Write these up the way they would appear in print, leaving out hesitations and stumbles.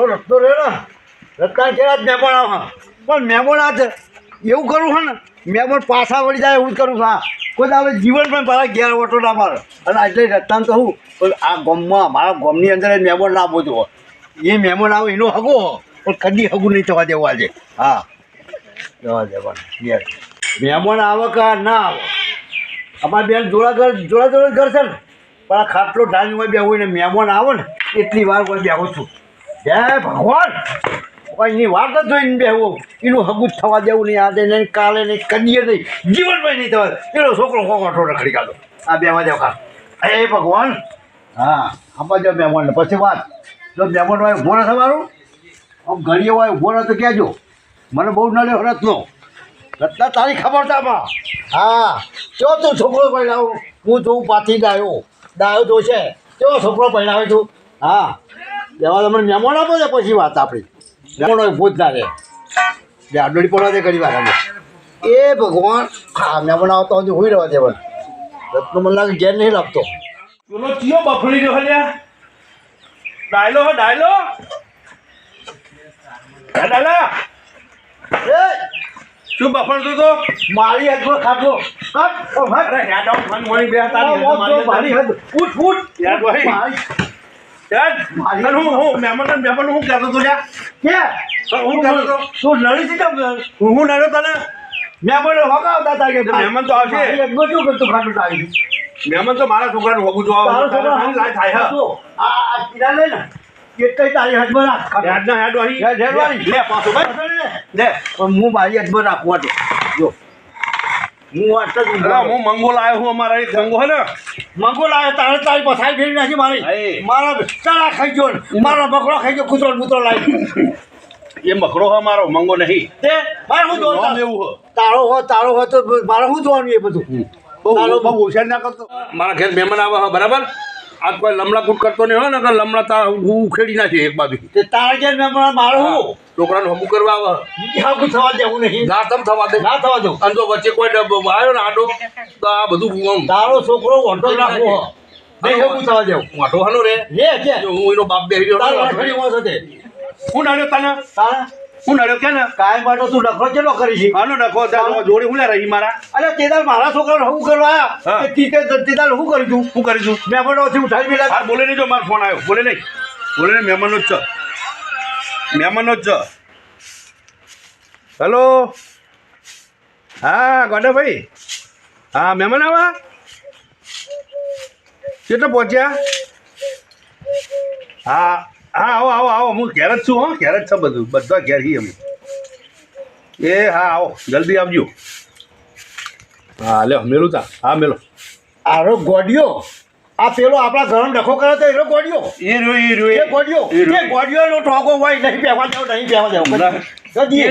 રસ્તો રહ્યો ને રસ્તા કેવા જ મહેમાન આવે પણ મહેમાન આ એવું કરું છે ને મહેમાન પાછા વળી જાય એવું જ કરું છું. હા કોઈ આપણે જીવન પણ પાછા ઘેર ઓટો ના મારે અને એટલે રસ્તામાં તો હું પણ આ ગામમાં મારા ગામની અંદર મહેમાન ના આપો છો એ મહેમાન આવે એનો હગો પણ કદી હગું નહીં થવા દેવું આજે. હા જવા દેવાનું ઘેર મહેમાન આવે કે ના આવે અમારી બેન જોડા ઘર છે ને પણ આ ખાટલો ઢાળ હોય બેવું ને મહેમાન આવે ને એટલી વાર કોઈ બેહું છું. જય ભગવાન એની વાત જ જોઈને બેહવું એનું હગું થવા દેવું નહીં આજે નહીં કાલે નહીં કદીએ નહીં જીવનમાં નહીં થવા એનો છોકરો હોગોઠો રખડી કાઢો આ બેવા દેવ ખા એ ભગવાન. હા આમાં જો મહેમાનને પછી વાત જો મહેમાન હોય ઉભો નથી મારું આમ ઘડીએ હોય ઉભો રહે તો કહેજો મને બહુ નડ્યો રત્નો રત્ના તારી ખબર છે આમાં. હા કેવો તું છોકરો પહેલાવું હું જોઉં પાછી ડાયો તો છે કેવો છોકરો પહેલાવે તું. હા એવા તમને મહેમાન આપો છે પછી વાત આપણી મહેમાનો ભૂત ના રહે જે આડોડી પડવા દે કરી વાત અમે એ ભગવાન. હા મહેમાન આવતો હજુ હોઈ રહેવા દે પણ રત્નો મને લાગે ઘેર નહીં લાગતો. પેલો ચિયો બફળી રહ્યો લ્યા ડાયલો એ શું બફળતો તો મારી હદમાં ખાધો અરે હેડ આઉટ ફન મળી બે તારી મારી હદ ઉઠ યાર ભાઈ યાર હું મહેમાન હું કહેતો તો લ્યા કે હું કહેતો તો તું લડી છે હું નડ્યો તને મહેમાનો હગાવતા હતા કે મહેમાન તો આવશે હદમાં શું કરતું ખાધું તારી મહેમાન તો મારા છોકરાનું વગું જો તારો છોકરો લાય થાય આ પીડા લે ને એટલે તારી હદમાં રાખ હેડ ના હેડ અહીં લે પાછો ભાઈ લે પણ હું મારી હદમાં રાખવા દે જો હું વાત જ હું મંગો લાવ્યો હું અમારા એક મંગો હે ને મંગો લાવે તારી પથારી ફેરી નાખી મારી મારા ચારા ખાઈ ગયો મારા બકરો ખાઈ ગયો કૂતરો લાવી એ મકડો હે મારો મંગો નહીં તે મારે શું જોવાનું એવું તારો હોય તો મારે શું જોવાનું એ બધું તારો બહુ હોશિયાર ના કરતો મારા ઘેર મહેમાન આવે હે બરાબર આજ કોઈ લમડા કૂટ કરતો નહીં હોય ને કે લમડા તાર હું ઉખેડી નાખી એક બાજુ તે તારા ઘેર મહેમાન મારે હું છોકરાનું હમું કરવા આવે હાકું થવા દેવું નહીં ના તમ થવા દે ના થવા દઉં અને જો વચ્ચે કોઈ આવ્યો ને આડો તો આ બધું આમ તારો છોકરો વંટો રાખવો નહીં હાકું થવા દેવું વાંટો હાનો રે કે જો હું એનો બાપ બેહી ગયો તારો અઠવાડિયે વાંચો તે હું નડ્યો તને તારા હું નડ્યો કે ને કાયમ માટે તું ડખો કેટલો કરી છે આનો ડખો જોડી હું લે રહી મારા અરે તેદાર મારા છોકરાને હું કરવા હા. આવ્યા તેદાર હું કરી તું શું કરીશું મહેમાનોથી ઉઠાવી પેલા હા બોલે નહીં જો મારો ફોન આવ્યો બોલે નહીં મહેમાનનો જ છે હેલો હા ગોડાભાઈ હા મહેમાન આવા કેટલો પહોંચ્યા હા આવો હું ઘેર જ છું ઘેર જ છે બધા ઘેર હી અમે એ હા આવો જલ્દી આવજો હા લ્યો મેલું તા હા મેલો આરો ગોડિયો આ પેલો આપણા ઘરનો ડખો કરે તો એનો ગોડિયો એ રહ્યો એ ગોડિયોનો ટોકો હોય નહીં પહેવા દેવો કદી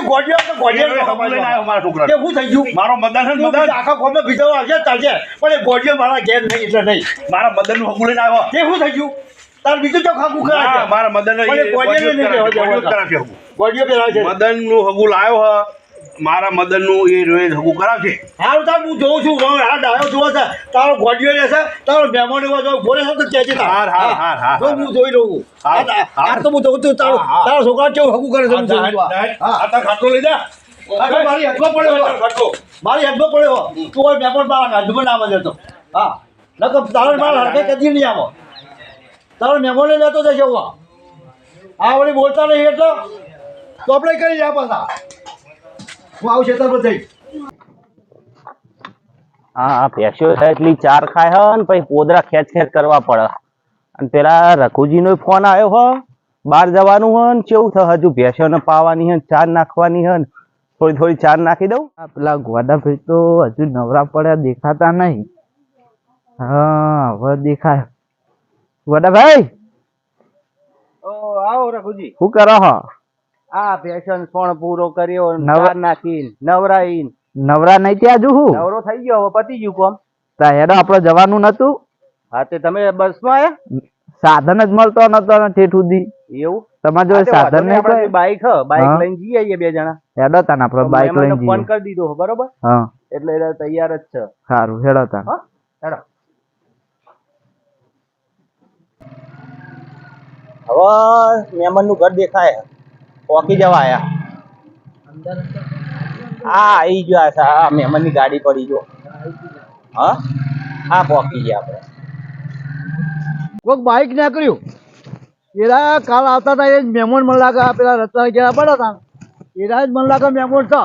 ગોડિયો તો ગોડિયો મારા છોકરા તે શું થઈ ગયું મારો મદન છે મદન આખા ગામમાં બીજો આવશે ચાલશે પણ એ ગોડિયો મારા ઘેર નહીં એટલે નહીં મારા મદનનું હકુ લઈને આવ્યો તે શું થઈ ગયું તાર બીજું તો ખાકું હા, કરે મારા મદન ગોડિયો પહેરાવે છે મદન નું હગુ લાવ્યો હ મારા મદન નું એ રોજ હગુ કરાવશે હારું તાર હું જોઉં છું આ ડાયો જોવો છે તારો ગોડિયો રહેશે તારો મહેમાન એવો જો બોલે છે તો કહેજે હાર તો હું જોઈ લઉં આ તો હું જોઉં છું તારો છોકરા કેવું હગું કરે છે હું જોઉં છું આ ખાટલો લઈ જા મારી હાથમાં પડ્યો મારી હાથમાં પડ્યો તું કોઈ મહેમાન મારા હાથમાં ના મળે તો હા નકર તારો મારા હરકે કદી નહીં આવો તારો મહેમાને લેતો જશે હું આ વળી બોલતા નહીં એટલે તો આપણે કરી જાય પાછા હું આવું ખેતર પર જઈ હા ભેંસો એટલી ચાર ખાય હ ને પછી પોદરા ખેંચ કરવા પડે અને પેલા રઘુજીનો ફોન આવ્યો હ બહાર જવાનું હ ને કેવું થ હજુ ભેંસોને પાવાની હે ચાર નાખવાની હે થોડી ચાર નાખી દઉં પેલા ગોડાભાઈ તો હજુ નવરા પડ્યા દેખાતા નહીં હા હવે દેખાય ગોડાભાઈ આવો રઘુજી શું કરો હો આ પેશન સોણ પૂરો કર્યો નવરા નાખીને નવરાઈને નવરા નહીં ત્યાં હજુ હું નવરો થઈ ગયો હવે પતી ગયું કોમ તા હેડો આપડે જવાનું નતું હા તે તમે બસમાં આયા સાધન જ મળતો નતો ને ઠેઠ સુધી એવું તમારે જો સાધન નહીં કોઈ બાઈક લઈને જઈએ આવીએ બે જણા હેડો તાન આપડે બાઈક લઈને ફોન જઈએ કરી દીધો બરોબર હા એટલે એ તૈયાર જ છે સારું હેડો તાન હા, เ હવે મહેમાનનું ઘર દેખાય પોકી જવા આયા હા આવી ગયા છે આ મહેમાનની ગાડી પડી જો હા હા પોકી ગયા આપણે કોઈક બાઇક નીકળ્યું એરા કાલ આવતા હતા એ જ મહેમાન મને લાગે આ પેલા રસ્તા ઘેરા પડ્યા હતા એરા જ મને લાગે મહેમાન છે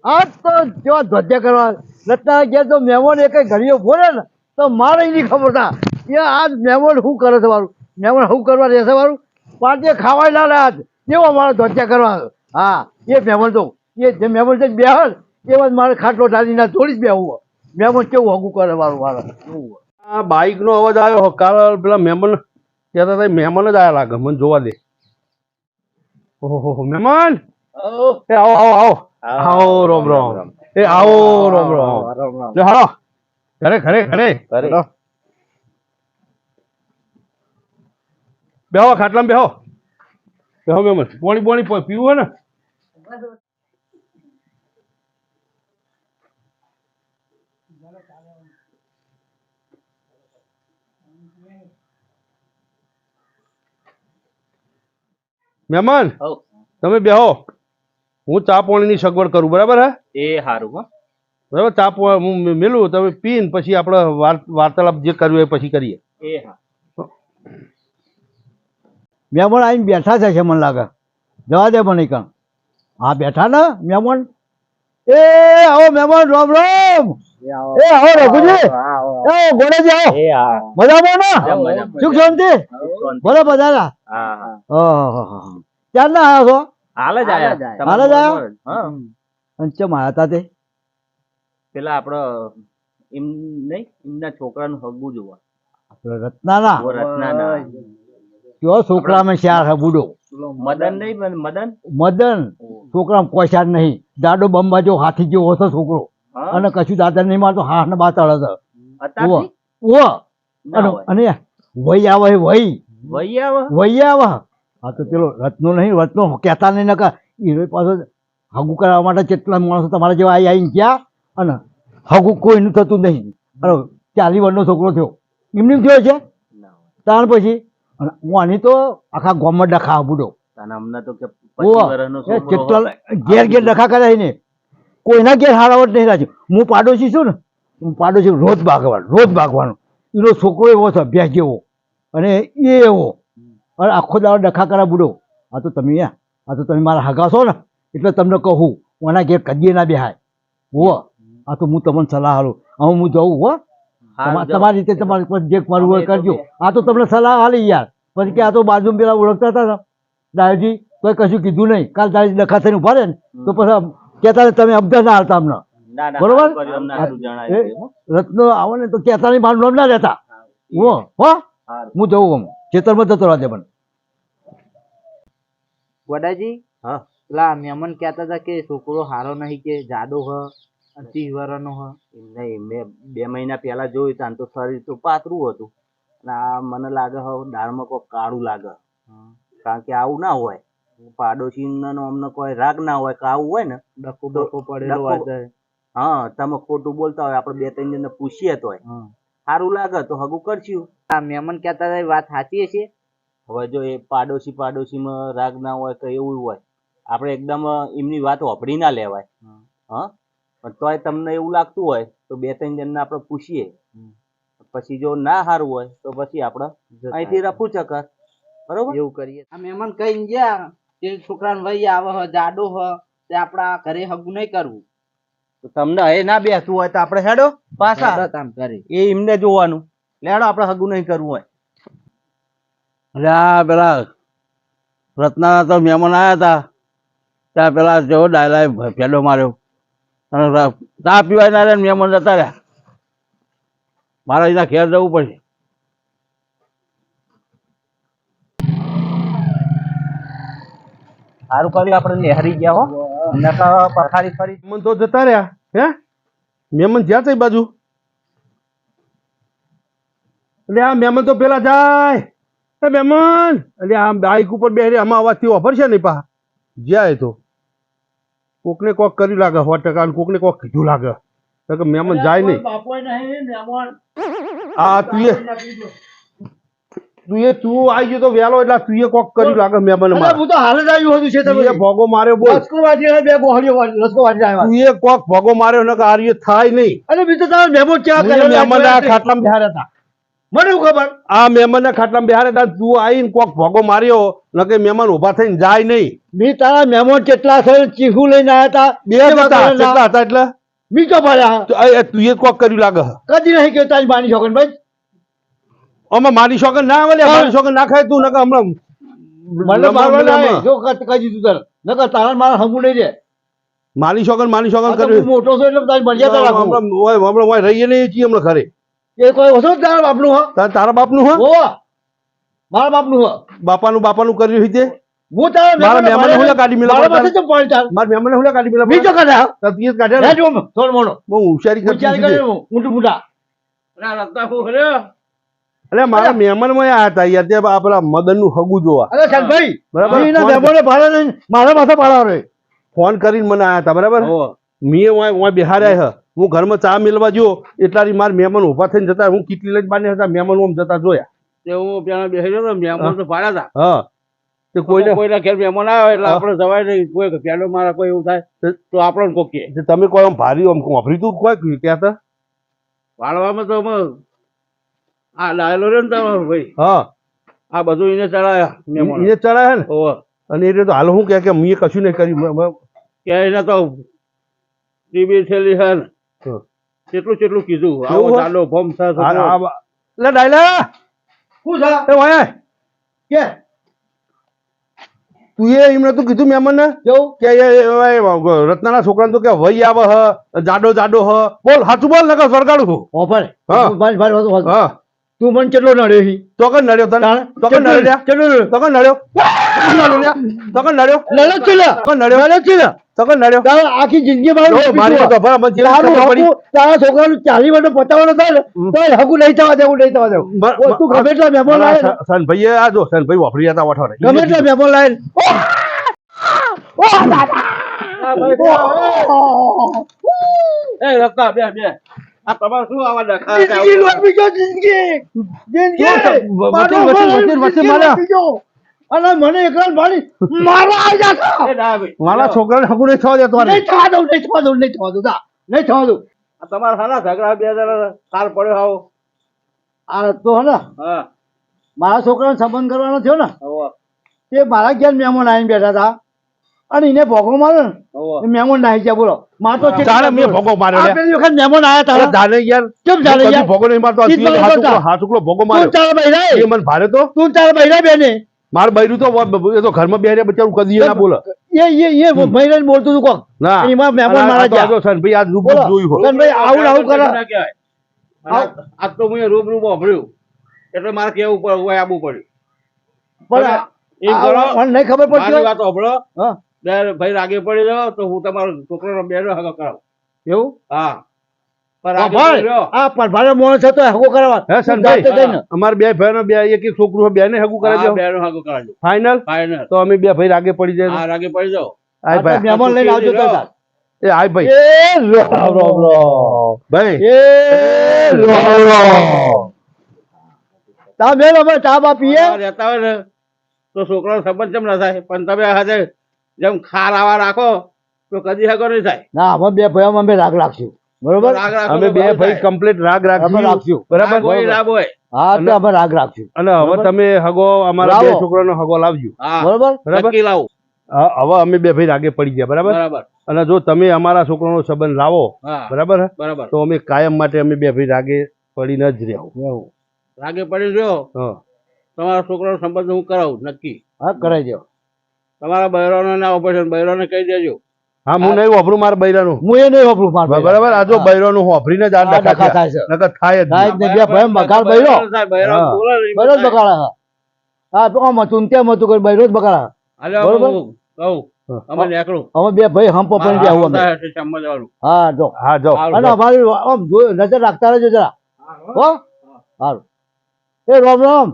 આજ તો કેવા ધ્વજ્યા કરવા રસ્તા ઘેર તો મહેમાન એક ઘડીઓ બોલે ને તો મારે નહીં ખબર હતા એ આજ મહેમાન શું કરે છે મારું મહેમાન શું કરવા રહેશે મારું પાર્ટીએ ખાવાય ના લે આજ કેવો મારો ધ્વજ્યા કરવા હા એ મહેમાન તો એ જે મહેમાન છે બેહર એવા જ મારે ખાટલો ઢાળીને થોડી જ બેહવું મહેમાન કેવું હગું કરે મારું મારે એવું આ બાઇકનો અવાજ આવ્યો કાલ પેલા મહેમાન કહેતા હતા મહેમાન જ આવ્યા લાગે મને જોવા દે ઓહો મહેમાન એ આવો આવો આવો આવો રોમ રોમ એ આવો રોમ રોમ લે હાલો ઘરે ઘરે ઘરે ઘરે. બેહો ખાટલામાં બેહો બેહો મહેમાન પાણી પીવું હોય ને મહેમાન હઉ. તમે બેહો હું ચા પાણીની સગવડ કરું બરાબર હે એ સારું હો બરાબર ચા હું મેલું તમે પીને પછી આપણે વાર્તાલાપ જે કરવું એ પછી કરીએ એ હા મહેમાન આવીને બેઠા છે મને લાગે જવા દે મને કાં હા બેઠા ને મહેમાન એ આવો મહેમાન રામ રામ એ આવો રઘુજી એ ગોળાજી આવો એ હા મજામાં ને મજામાં. સુખ શાંતિ બોલો બધાના હા હા ક્યાં ના આવ્યા છો હાલ જ આયા હાલ જ આયા? હા અને ચમ આવ્યા હતા તે પેલા આપડે એમ નહીં એમના છોકરાનું હગું જોવા આપણે રત્નાના રત્નાના કયો છોકરામાં શ્યાર હે બુડો મદન નહીં પણ મદન મદન છોકરામાં કોઈ શ્યાર નહીં દાડો બંબા જો હાથી જેવો હશે છોકરો હા? અને કશું દાદા નહીં મારતો હાથ ને બાતળ હશે અત્યારથી? ઓ ના હોય. અને વહી આવે વહી વહી આવે વહી આવે હા તો પેલો રત્નો નહીં રત્નો કહેતા નહીં નકા એ પાછો હગું કરવા માટે કેટલા માણસો તમારા જેવા આવીને ગયા અને હગું કોઈનું થતું નહીં અને 40 વર્ષનો છોકરો થયો એમની થયો છે ના હોય. તાણ પછી અને હું આની તો આખા ગામમાં ડખા બુડો અને અમને તો કે ઓ 25 વર્ષનો એ છોકરો કેટલા હોય. ઘેર ઘેર ડખા કરાય ને કોઈના ઘેર હારાવટ નહીં રાખ્યું હું પાડોશી છું ને હું પાડોશી રોજ ભાગવાનો એનો છોકરો એવો છે અભ્યાસ જેવો અને એ એવો અને આખો દાડો ડખા કરા બુડો આ તો તમે મારા હગા છો ને એટલે તમને કહું ઓના ઘેર કદીએ ના બેહાય હો આ તો હું તમને સલાહ હાલું હવે હું જઉં હો હારું, જાઓ. તમારી રીતે તમારે પછી જે કરવું હોય કરજો આ તો તમને સલાહ હાલી યાર પછી કે આ તો બાજુમાં પેલા ઓળખતા હતા ને દાદાજી કોઈ કશું કીધું નહીં કાલ દાદાજી ડખા થઈને ઉભા રહે ને તો પછી કહેતા તમે અબધા ના હાલતા અમને ના ના બરોબર? હારું કર્યું, અમને હારું જણાવ્યું. રત્નો આવો ને તો કહેતા નહીં મારું નામ ના લેતા હો હો હારું. હું જઉં આમ ખેતરમાં જતો રહેજે પણ વડાજી હા પેલા મહેમાન કહેતા હતા કે છોકરો હારો નહીં કે જાડો હ 30 વર્ષનો હ એમ નહીં મેં 2 મહિના પહેલા જોયું તાં તો શરીર તો પાતળું હતું અને આ મને લાગે હવે દાળમાં કોઈ કાળું લાગે કારણ કે આવું ના હોય પાડોશીનો અમને કોઈ રાગ ના હોય કે આવું હોય ને ડકો તો બકો પડેલો ડકો- હોય હા તમે ખોટું બોલતા હોય આપણે 2-3 જણને પૂછીએ તોય સારું લાગે તો હગું કરશું આ મહેમાન કહેતા હતા એ વાત સાચી છે હવે જો એ પાડોશીમાં રાગ ના હોય કે એવું હોય આપણે એકદમ એમની વાત વાપરી ના લેવાય હા પણ તોય તમને એવું લાગતું હોય તો 2-3 જણને આપણે પૂછીએ પછી જો ના સારું હોય તો પછી આપણે અહીંથી રફુ ચક્કર બરોબર એવું કરીએ આ મહેમાન કઈ ગયા કે છોકરાને વહી આવે હ જાડો હ તે આપણા ઘરે હગું નહીં કરવું તો તમને હવે ના બેસતું હોય તો આપણે હેડો પાછા તરત આમ કરે એ એમને જોવાનું લેડો આપણે હગું નહીં કરવું હોય અરે આ પેલા રત્નાના તો મહેમાન આવ્યા હતા ત્યાં પેલા જેવો ડાયલાએ ફેડો માર્યો અને ચા પીવાય ના રે મહેમાન જતા રહ્યા મારે એના ઘેર જવું પડશે સારું કર્યું આપણે નેહરી ગયા હો નકર પથારી ફરી મહેમાન તો જતા રહ્યા હે મહેમાન જ્યાં છે બાજુ એટલે આ મહેમાન તો પેલા જાય એ મહેમાન એટલે આ બાઈક ઉપર બેસી આમાં અવાજથી વાપરશે નહીં પા જાય તો કોકને કોક કર્યું લાગે 100% અને કોકને કોક કીધું લાગે તો કે મહેમાન જાય નહીં બાપોય નહીં મહેમાન આ તું એ તું આવી ગયો તો વહેલો એટલે તું એ કોક કર્યું લાગે મહેમાન અરે હું તો હાલ જ આવ્યું હતું છે તું એ ભોગો માર્યો બોલ લસકો વાટી બે ગોળીઓ લસકો વાટી આવ્યા તું એ કોક ભોગો માર્યો ને કે આર્ય થાય નહીં અરે બીજું તારા મહેમાન કેવા હું એ મહેમાનના ખાટલામાં બેહાડ્યા હતા મને શું ખબર આ મહેમાનના ખાટલામાં બેહાડ્યા હતા તું આવીને કોક ભોગો માર્યો ન કે મહેમાન ઊભા થઈને જાય નહીં મી તારા મહેમાન કેટલા છે ચીખું લઈને આવ્યા હતા બે જ હતા કેટલા હતા એટલે મી તો પડ્યા તું એ કોક કર્યું લાગે કદી નહીં કે તારી બાની છોકન ભાઈ આમાં મારી શોખન ના આવે લે, મારી શોખન ના ખાય તું નકર હમણાં મને મારવા ના આવે. જો કહી દીધું તારે નકર તારા મારા હમું નહીં રે મારી શોખન આ તો કર્યું હું મોટો છું એટલે તારી મર્યાદા રાખું હમણાં રહીએ નહીં છીએ હમણાં ઘરે એ કોઈ ઓછો જ તારા બાપનું હો તારા બાપનું હો ઓ મારા બાપનું હો બાપાનું કર્યું છે તે હું તારા મારા મહેમાનને હું લે કાઢી મેલા મારા પાસે ચમ પાડી તાર મારા મહેમાનને હું લે કાઢી મેલા બીજો કાઢ્યા તું જ કાઢ્યા લે ને? જો થોડ મોનો બહુ હોશિયારી વિચાર કરતી કરે ઊંટું ફૂટા અરે મારા મહેમાન માં આયા હતા યાર તે પેલા મદન નું હગું જોવા અરે શાંતભાઈ બરાબર. એના મહેમાને ભાડા લઈને મારા માથે પાડવા રે ફોન કરીને મને આયા હતા બરાબર મેં વાય બિહાર્યા છે હું ઘરમાં ચા મેળવા ગયો એટલાથી મારા મહેમાન ઉભા થઈને જતા હું કેટલી લઈને બાને હતા મહેમાન આમ જતા જોયા હા તે કોઈને તે તમે કોઈ આમ ભારી આમ વાપરી તું કોઈ કહેતા હા આ બધું એને ચડાયા મહેમાનો. એને ચડાયા ને હોવે. અને એ રીતે હાલ હું કે મેં કશું નહીં કર્યું કે એને તો ટીવી થયેલી છે ને હા. કેટલું કીધું એવું આવો હોય? ચાલો ફોર્મ લે ડાયલા શું છે એ વાય કે તું એ એમને તું કીધું મહેમાન ને કેવું કે રત્નાના છોકરાને તો કે વહી આવે હ જાડો હ બોલ સાચું બોલ નકર સરગાડું છું ઓફર હા. ભાઈ ભાઈ હા તું મને કેટલો નડ્યો છી તો કન નડ્યો તને તો કન નડ્યો કેટલો તો કન નડ્યો તો કન નડ્યો લડત છે ને તો કન નડ્યો લડત છે ને તો કન નડ્યો તારે આખી જિંદગી મારું જો મારી તો ભરા મને જેવી તારું ખબર પડી. હકુ તારા છોકરાનું 40 વર્ષ પતાવવાનું થાય ને તો એ હકુ નહીં થવા દેવું નહીં થવા દેવું ઓ, તું ગમે એટલા મહેમાન લાવે ને, સનભાઈ આ જો સનભાઈ વાપરી જતા વઠોડે ગમે એટલા મહેમાન લાવે ને, જિંદગી લો બીજો જિંદગી વચ્ચે માર્યા. બીજો અને મને એકલા મારી મારા આવી જાતો મારા છોકરાને હકુ નહીં થવા દેતો નહીં થવા દઉં નહીં થવા દઉં નહીં થવા દઉં જા, નહીં થવા દઉં તમારા સારા ઝઘડા બે જણા સાર પડ્યો આવો આ તો હે ને હા મારા છોકરાને સંબંધ કરવાનો થયો ને હોવે, તે મારા ઘેર મહેમાન આવીને બેઠા હતા અને એને ભોગો માર્યો ને હોવે. એ મહેમાન નાહી ગયા બોલો માર તો તારે મેં ભોગો માર્યો લે. આ પેલી વખત મહેમાન આયા તારા જાને યાર કેમ જાણે કદી યાર ભોગો નહીં મારતો આ ઈ જ તીર મારો હાથ કરતા. ઉકલો- હાથ ઉકલો ભોગો તું માર્યો તારા બૈરા એ મને ભારે તો તું તારા બૈરા બેને માર બૈરું તો એ તો ઘરમાં બેહ્યા બચારું કદી ના બોલે એ મહિલાને બોલતું હતું કોક ના એમાં મહેમાન મારા આ તો ગયા સનભાઈ આજ રૂપ બોલો. જોયું હોય. સનભાઈ આવું આવું કરે ના કહેવાય. આજ તો મેં રૂબરૂ વાપર્યું એટલે મારે કેવું પડે હોય આવવું પડ્યું પણ એમ કરો મને નહીં ખબર પડતી મારી હોય. વાત સાંભળો હા બે ભાઈ રાગે પડી જાઓ તો હું તમારો છોકરાનો બેનો હગો કરાવું એવું હા પણ હા, રાગે ભાઈ પડી રહ્યો. આ પણ ભારે માણસ હતો હગો કરવા હે સનભાઈ જાતે જઈને. અમારે બે ભાઈનો બે એક એક છોકરું બે ને હગું કરે હા, છે બેનો હગો કરાવજો ફાઇનલ ફાઇનલ તો અમે બે ભાઈ રાગે પડી જાય હા રાગે પડી જાઓ આય આ તો ભાઈ મહેમાન લઈને આવજો તો તાર. એ આય ભાઈ એ રામ રામ રામ. ભાઈ એ રામ રામ. તા મેલ અમે ચા બા પીએ આ રહેતા હોય ને તો છોકરાનો સંબંધ કેમ ના થાય પણ તમે હાથે જેમ ખાર આવા રાખો તો કદી હગો નહીં થાય ના અમે બે ભાઈ અમે રાગ રાખશું બરોબર રાગ રાખો અમે તો બે બધું ભાઈ થાય. કમ્પ્લીટ રાગ અમે રાખશું રાખશું. બરાબર રાગ હોય લાભ હોય હા તો અમે રાગ રાખશું અને હવે તમે હગો અમારા બે લાવો. છોકરાનો હગો લાવજો હા બરોબર બરાબર. નક્કી લાવું હવે અમે બે ભાઈ રાગે પડી ગયા બરાબર બરાબર અને જો તમે અમારા છોકરાનો સંબંધ લાવો હા બરાબર બરાબર તો અમે કાયમ માટે અમે બે ભાઈ રાગે પડીને જ રહેવું રાગે પડી રહ્યો હા તમારા છોકરાનો સંબંધ હું કરાવું નક્કી હા કરાઈ દો તમારા બૈરાનો ના ઓપરેશન બૈરાને કહી દેજો હા હું નહીં વાપરું મારા બૈરાનું હું એ નહીં વાપરું માર બરાબર આ જો બૈરાનું વાપરીને જ આ આ ડખા ડખા થયા. થાય છે. નકર થાય જ થાય નહીં. જ નહીં. બે ભાઈ બગાડ બૈરો બૈરો હા. બોલે ને એમ બરોબર થાય. બગાડા હા તો આમ હતું ને તેમ હતું કે બૈરો જ બગાડા હાલો બરોબર. હું કહું અમે નીકળું અમે બે ભાઈ હમ પપડી ગયા હું અમે સમજવાનું હા જો હા જાઓ અને અમારી આમ નજર રાખતા રહેજો જરા હો હારું એ રામ રામ